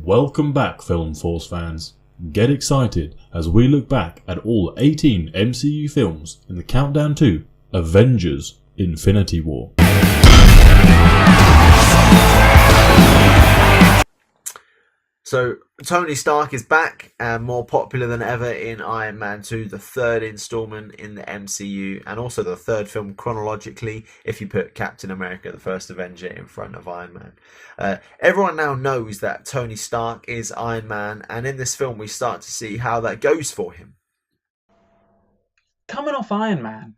Welcome back, Film Force fans. Get excited as we look back at all 18 MCU films in the countdown to Avengers Infinity War. So, Tony Stark is back and more popular than ever in Iron Man 2, the third installment in the MCU, and also the third film chronologically if you put Captain America, the first Avenger, in front of Iron Man. Everyone now knows that Tony Stark is Iron Man, and in this film we start to see how that goes for him. Coming off Iron Man,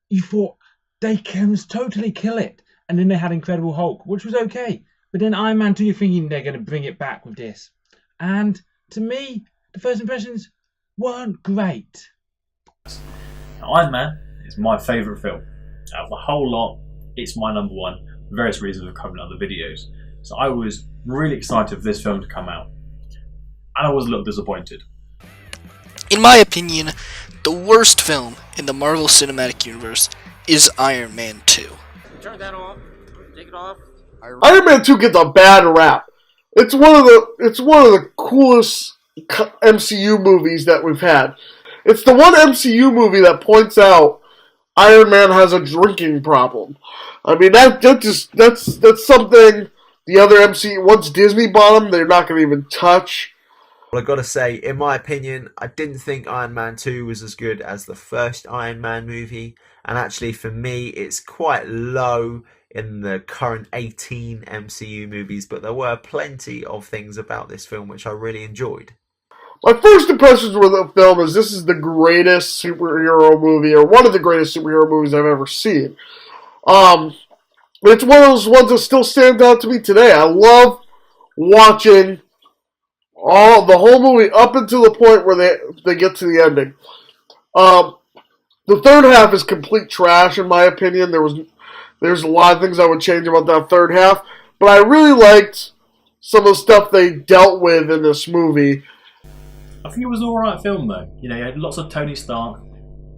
you thought they can totally kill it, and then they had Incredible Hulk, which was okay. But then Iron Man 2, you're thinking they're going to bring it back with this. And to me, the first impressions weren't great. Iron Man is my favourite film. Out of the whole lot, it's my number one for various reasons of coming out of the videos. So I was really excited for this film to come out. And I was a little disappointed. In my opinion, the worst film in the Marvel Cinematic Universe is Iron Man 2. Turn that off. Take it off. Iron Man 2 gets a bad rap. It's one of the coolest MCU movies that we've had. It's the one MCU movie that points out Iron Man has a drinking problem. I mean that's something the other MCU, once Disney bought them, they're not going to even touch. Well, I've got to say, in my opinion, I didn't think Iron Man 2 was as good as the first Iron Man movie, and actually for me it's quite low in the current 18 MCU movies, but there were plenty of things about this film which I really enjoyed. My first impressions with the film is this is the greatest superhero movie, or one of the greatest superhero movies I've ever seen. It's one of those ones that still stands out to me today. I love watching the whole movie up until the point where they get to the ending. The third half is complete trash, in my opinion. There's a lot of things I would change about that third half, but I really liked some of the stuff they dealt with in this movie. I think it was an alright film though. You know, you had lots of Tony Stark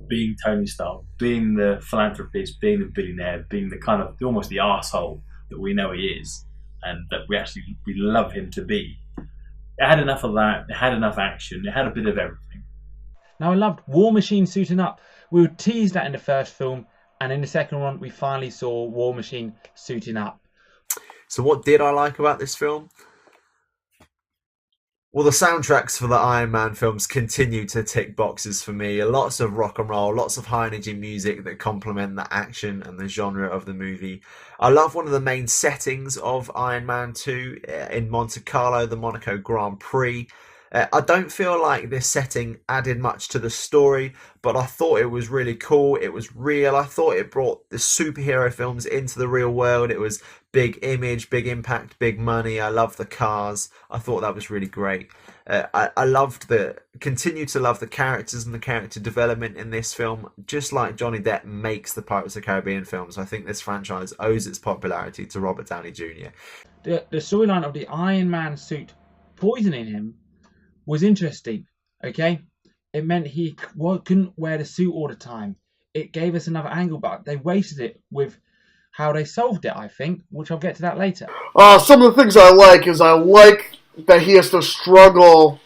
being Tony Stark, being the philanthropist, being the billionaire, being the kind of almost the arsehole that we know he is, and that we love him to be. It had enough of that, it had enough action, it had a bit of everything. Now I loved War Machine suiting up. We were teased that in the first film, and in the second one we finally saw War Machine suiting up. So what did I like about this film? Well, the soundtracks for the Iron Man films continue to tick boxes for me. Lots of rock and roll, lots of high energy music that complement the action and the genre of the movie. I love one of the main settings of Iron Man 2 in Monte Carlo, the Monaco Grand Prix. I don't feel like this setting added much to the story, but I thought it was really cool. It was real. I thought it brought the superhero films into the real world. It was big image, big impact, big money. I love the cars. I thought that was really great. I continue to love the characters and the character development in this film, just like Johnny Depp makes the Pirates of the Caribbean films. I think this franchise owes its popularity to Robert Downey Jr. The storyline of the Iron Man suit poisoning him was interesting, okay? It meant he couldn't wear the suit all the time. It gave us another angle, but they wasted it with how they solved it, I think, which I'll get to that later. Some of the things I like that he has to struggle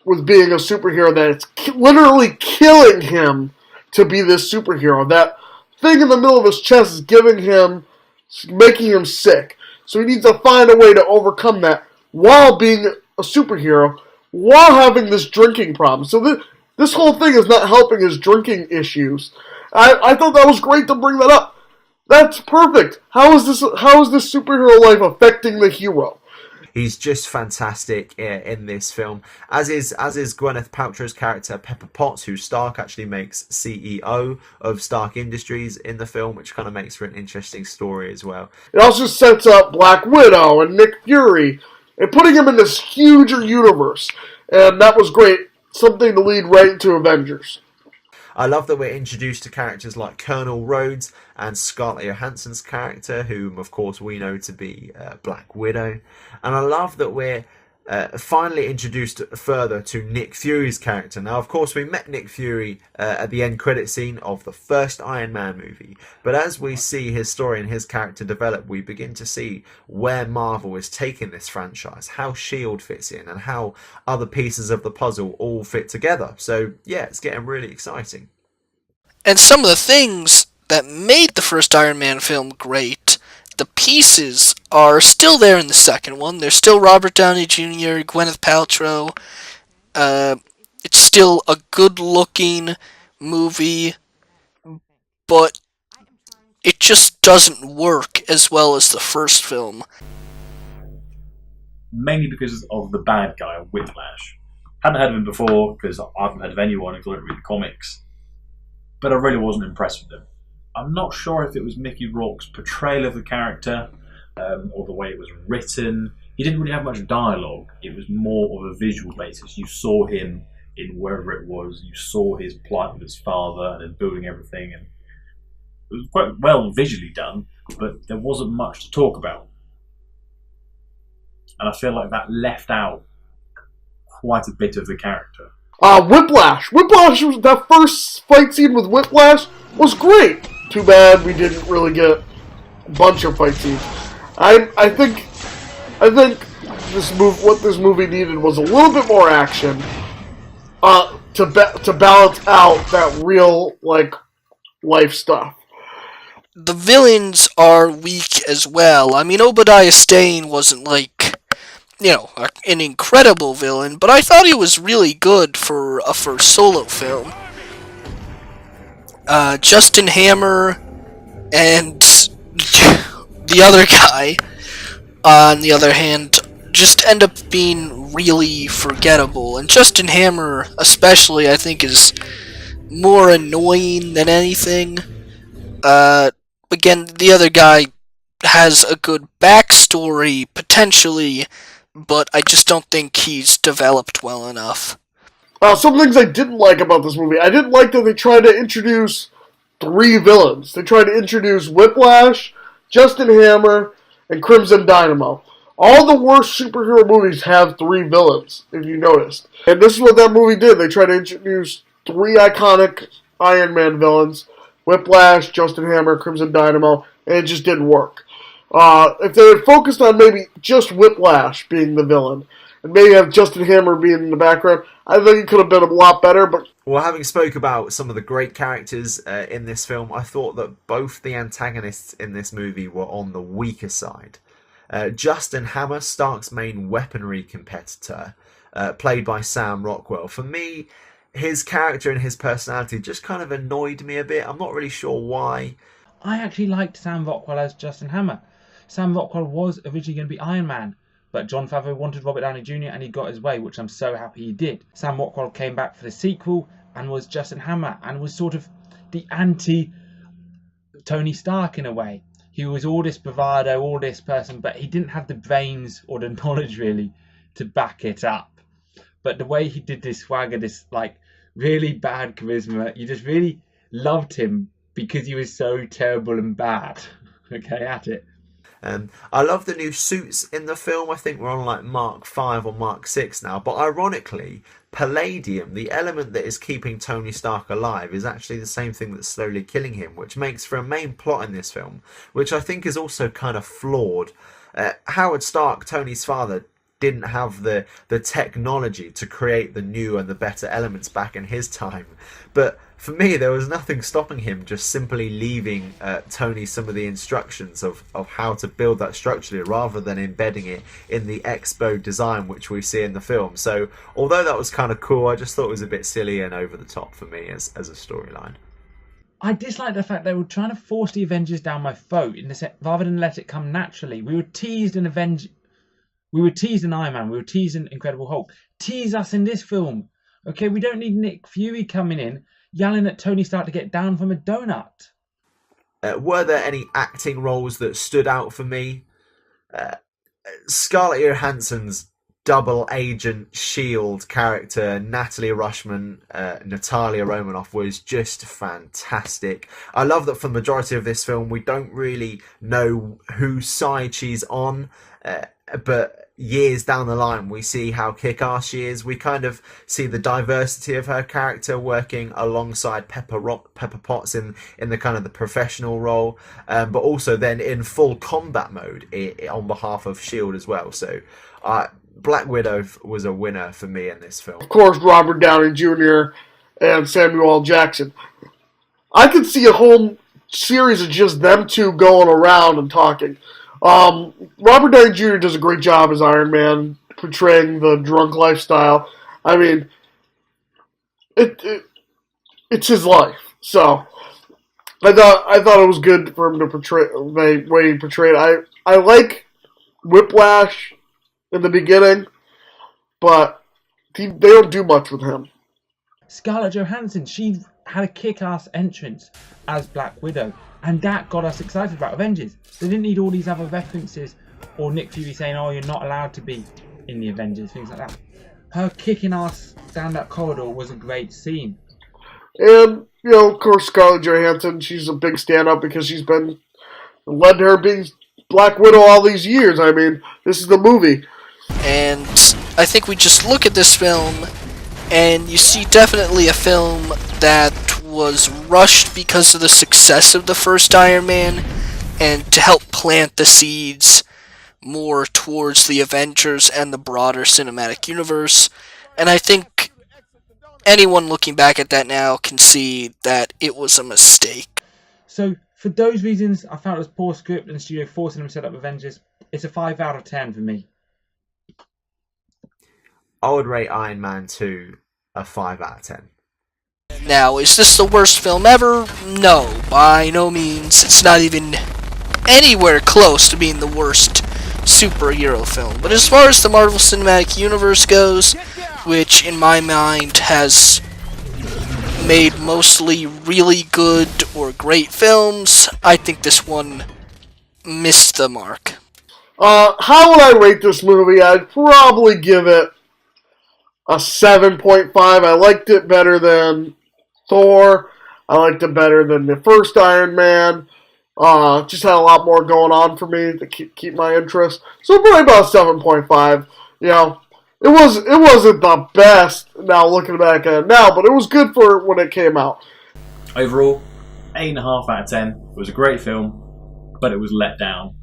with being a superhero, that it's literally killing him to be this superhero. That thing in the middle of his chest is making him sick. So he needs to find a way to overcome that while being a superhero, while having this drinking problem. So this whole thing is not helping his drinking issues. I thought that was great to bring that up. That's perfect. How is this superhero life affecting the hero? He's just fantastic in this film, as is Gwyneth Paltrow's character Pepper Potts, who Stark actually makes CEO of Stark Industries in the film, which kind of makes for an interesting story as well. It also sets up Black Widow and Nick Fury, and putting him in this huger universe. And that was great. Something to lead right into Avengers. I love that we're introduced to characters like Colonel Rhodes and Scarlett Johansson's character, whom of course we know to be Black Widow. And I love that we're finally introduced further to Nick Fury's character. Now, of course, we met Nick Fury at the end credit scene of the first Iron Man movie, but as we see his story and his character develop, we begin to see where Marvel is taking this franchise, how S.H.I.E.L.D. fits in, and how other pieces of the puzzle all fit together. So, yeah, it's getting really exciting. And some of the things that made the first Iron Man film great, the pieces are still there in the second one. There's still Robert Downey Jr., Gwyneth Paltrow. It's still a good-looking movie, but it just doesn't work as well as the first film. Mainly because of the bad guy, Whiplash. Hadn't heard of him before, because I haven't heard of anyone who didn't read the comics. But I really wasn't impressed with him. I'm not sure if it was Mickey Rourke's portrayal of the character, or the way it was written. He didn't really have much dialogue. It was more of a visual basis. You saw him in wherever it was. You saw his plight with his father and then building everything. And it was quite well visually done, but there wasn't much to talk about. And I feel like that left out quite a bit of the character. Whiplash. That first fight scene with Whiplash was great. Too bad we didn't really get a bunch of fight scenes. I think what this movie needed was a little bit more action to balance out that real life stuff. The villains are weak as well. I mean, Obadiah Stane wasn't an incredible villain, but I thought he was really good for a first solo film. Justin Hammer and the other guy, on the other hand, just end up being really forgettable. And Justin Hammer, especially, I think is more annoying than anything. Again, the other guy has a good backstory, potentially, but I just don't think he's developed well enough. Some things I didn't like about this movie. I didn't like that they tried to introduce 3 villains. They tried to introduce Whiplash, Justin Hammer, and Crimson Dynamo. All the worst superhero movies have 3 villains, if you noticed. And this is what that movie did. They tried to introduce 3 iconic Iron Man villains. Whiplash, Justin Hammer, Crimson Dynamo, and it just didn't work. If they had focused on maybe just Whiplash being the villain, and maybe have Justin Hammer being in the background, I think it could have been a lot better. But well, having spoke about some of the great characters in this film, I thought that both the antagonists in this movie were on the weaker side. Justin Hammer, Stark's main weaponry competitor, played by Sam Rockwell. For me, his character and his personality just kind of annoyed me a bit. I'm not really sure why. I actually liked Sam Rockwell as Justin Hammer. Sam Rockwell was originally going to be Iron Man, but Jon Favreau wanted Robert Downey Jr. and he got his way, which I'm so happy he did. Sam Rockwell came back for the sequel and was Justin Hammer and was sort of the anti-Tony Stark in a way. He was all this bravado, all this person, but he didn't have the brains or the knowledge really to back it up. But the way he did this swagger, this really bad charisma, you just really loved him because he was so terrible and bad. Okay, at it. I love the new suits in the film. I think we're on Mark 5 or Mark 6 now. But ironically, palladium, the element that is keeping Tony Stark alive, is actually the same thing that's slowly killing him, which makes for a main plot in this film, which I think is also kind of flawed. Howard Stark, Tony's father, didn't have the technology to create the new and the better elements back in his time. But for me, there was nothing stopping him just simply leaving Tony some of the instructions of how to build that structurally, rather than embedding it in the Expo design which we see in the film. So although that was kind of cool, I just thought it was a bit silly and over the top for me as a storyline. I dislike the fact they were trying to force the Avengers down my throat rather than let it come naturally. We were teased in We were teasing Iron Man. We were teasing Incredible Hulk. Tease us in this film. Okay, we don't need Nick Fury coming in yelling at Tony Stark to get down from a donut. Were there any acting roles that stood out for me? Scarlett Johansson's double agent S.H.I.E.L.D. character, Natalie Rushman, Natalia Romanoff, was just fantastic. I love that for the majority of this film we don't really know whose side she's on, but years down the line, we see how kick-ass she is. We kind of see the diversity of her character working alongside Pepper Potts in the kind of the professional role, but also then in full combat mode on behalf of Shield as well. So Black Widow was a winner for me in this film. Of course, Robert Downey Jr. and Samuel L. Jackson. I could see a whole series of just them two going around and talking. Robert Downey Jr. does a great job as Iron Man, portraying the drunk lifestyle. I mean, it's his life. So I thought it was good for him to portray the way he portrayed it. I like Whiplash in the beginning, but they don't do much with him. Scarlett Johansson, she had a kick-ass entrance as Black Widow, and that got us excited about Avengers. They didn't need all these other references or Nick Fury saying, "Oh, you're not allowed to be in the Avengers," things like that. Her kicking ass down that corridor was a great scene. And, of course, Scarlett Johansson, she's a big stand-up because she's been led to her being Black Widow all these years. I mean, this is the movie. And I think we just look at this film, and you see definitely a film that was rushed because of the success of the first Iron Man, and to help plant the seeds more towards the Avengers and the broader cinematic universe. And I think anyone looking back at that now can see that it was a mistake. So, for those reasons, I found it was poor script and the studio forcing them to set up Avengers. It's a 5 out of 10 for me. I would rate Iron Man 2 a 5 out of 10. Now, is this the worst film ever? No, by no means. It's not even anywhere close to being the worst superhero film. But as far as the Marvel Cinematic Universe goes, which in my mind has made mostly really good or great films, I think this one missed the mark. How would I rate this movie? I'd probably give it a 7.5. I liked it better than Thor. I liked it better than the first Iron Man. Just had a lot more going on for me to keep my interest. So probably about 7.5. It wasn't the best now looking back at it now, but it was good for when it came out. Overall, 8.5 out of 10. It was a great film, but it was let down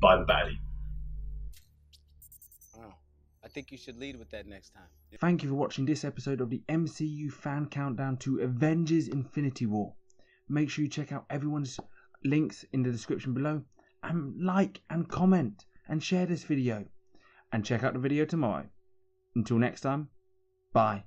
by the baddie. I think you should lead with that next time. Thank you for watching this episode of the MCU fan countdown to Avengers Infinity War. Make sure you check out everyone's links in the description below, and like and comment and share this video, and check out the video tomorrow. Until next time, bye.